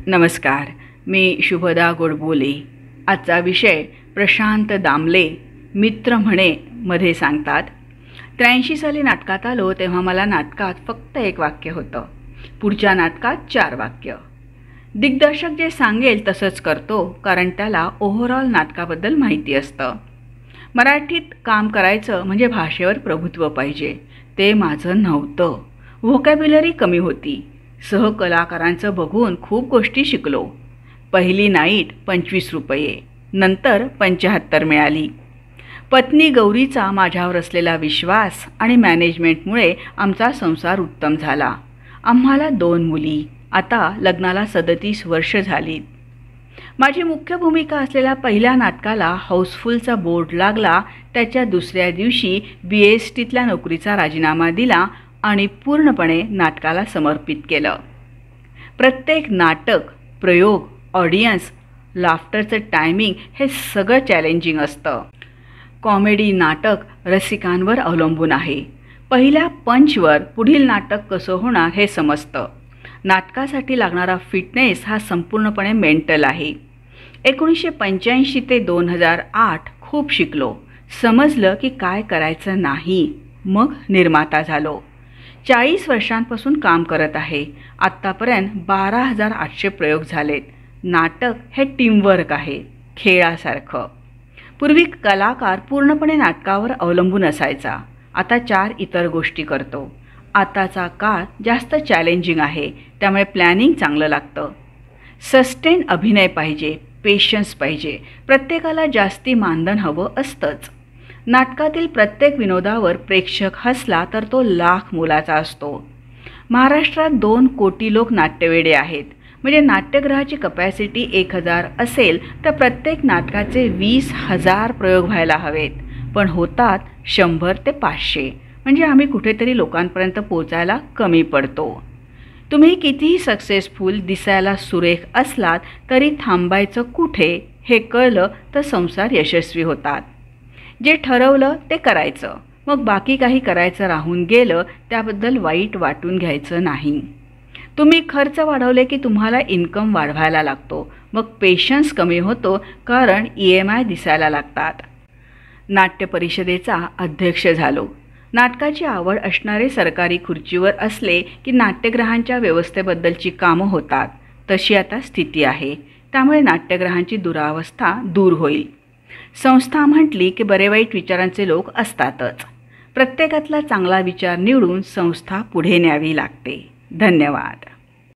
नमस्कार, मी शुभदा गोडबोले। आजचा विषय प्रशांत दामले मित्र म्हणे मध्ये सांगतात। 83 साली नाटकात आलो तेव्हा मला नाटकात फक्त एक वाक्य होतं, पुढच्या नाटकात 4 वाक्य। दिग्दर्शक जे सांगेल तसंच करतो, कारण त्याला ओव्हरऑल नाटकाबद्दल माहिती असतं। मराठीत काम करायचं म्हणजे भाषेवर प्रभुत्व पाहिजे, ते माझं नव्हतं। व्होकॅब्युलरी कमी होती। सहकलाकारांचं बघून खूप गोष्टी शिकलो। पहिली नाईट 25 रुपये, नंतर 75 मिळाली। पत्नी गौरीचा माझ्यावर असलेला विश्वास आणि मॅनेजमेंटमुळे आमचा संसार उत्तम झाला। आम्हाला 2 मुली, आता लग्नाला 37 वर्ष झालीत। माझी मुख्य भूमिका असलेल्या पहिल्या नाटकाला हाऊसफुलचा बोर्ड लागला। त्याच्या दुसऱ्या दिवशी BSTतल्या नोकरीचा राजीनामा दिला आणि पूर्णपणे नाटकाला समर्पित केलं। प्रत्येक नाटक, प्रयोग, ऑडियन्स, लाफ्टरचं टायमिंग हे सगळं चॅलेंजिंग असतं। कॉमेडी नाटक रसिकांवर अवलंबून आहे। पहिल्या पंचवर पुढील नाटक कसं होणार हे समजतं। नाटकासाठी लागणारा फिटनेस हा संपूर्णपणे मेंटल आहे। 1985 ते 2008 खूप शिकलो, समजलं की काय करायचं नाही, मग निर्माता झालो। 40 वर्षांपासून काम करत आहे। आत्तापर्यंत 12,800 प्रयोग झालेत। नाटक हे टीमवर्क आहे, खेळासारखं। पूर्वी कलाकार पूर्णपणे नाटकावर अवलंबून असायचा, आता 4 इतर गोष्टी करतो। आताचा काळ जास्त चॅलेंजिंग आहे, त्यामुळे प्लॅनिंग चांगलं लागतं। सस्टेन अभिनय पाहिजे, पेशन्स पाहिजे, प्रत्येकाला जास्ती मानधन हवं असतंच। नाटकातील प्रत्येक विनोदावर प्रेक्षक हसला तर तो लाख मोलाचा असतो। महाराष्ट्रात 2 कोटी लोक नाट्यवेडे आहेत, म्हणजे नाट्यगृहाची कपॅसिटी 1000 असेल तर प्रत्येक नाटकाचे 20,000 प्रयोग व्हायला हवेत, पण होतात 100 ते 500, म्हणजे आम्ही कुठेतरी लोकांपर्यंत पोचायला कमी पडतो। तुम्ही कितीही सक्सेसफुल, दिसायला सुरेख असलात तरी थांबायचं कुठे हे कळलं तर संसार यशस्वी होतात। जे ठरवलं ते करायचं, मग बाकी काही करायचं राहून गेलं त्याबद्दल वाईट वाटून घ्यायचं नाही। तुम्ही खर्च वाढवले की तुम्हाला इन्कम वाढवायला लागतो, मग पेशन्स कमी होतो, कारण EMI दिसायला लागतात। नाट्य परिषदेचा अध्यक्ष झालो। नाटकाची आवड असणारे सरकारी खुर्चीवर असले की नाट्यगृहांच्या व्यवस्थेबद्दलची कामं होतात, तशी आता स्थिती आहे, त्यामुळे नाट्यगृहांची दुरावस्था दूर होईल। संस्था म्हटली की बरे वाईट विचारांचे लोक असतातच। प्रत्येकातला चांगला विचार निवडून संस्था पुढे न्यावी लागते। धन्यवाद।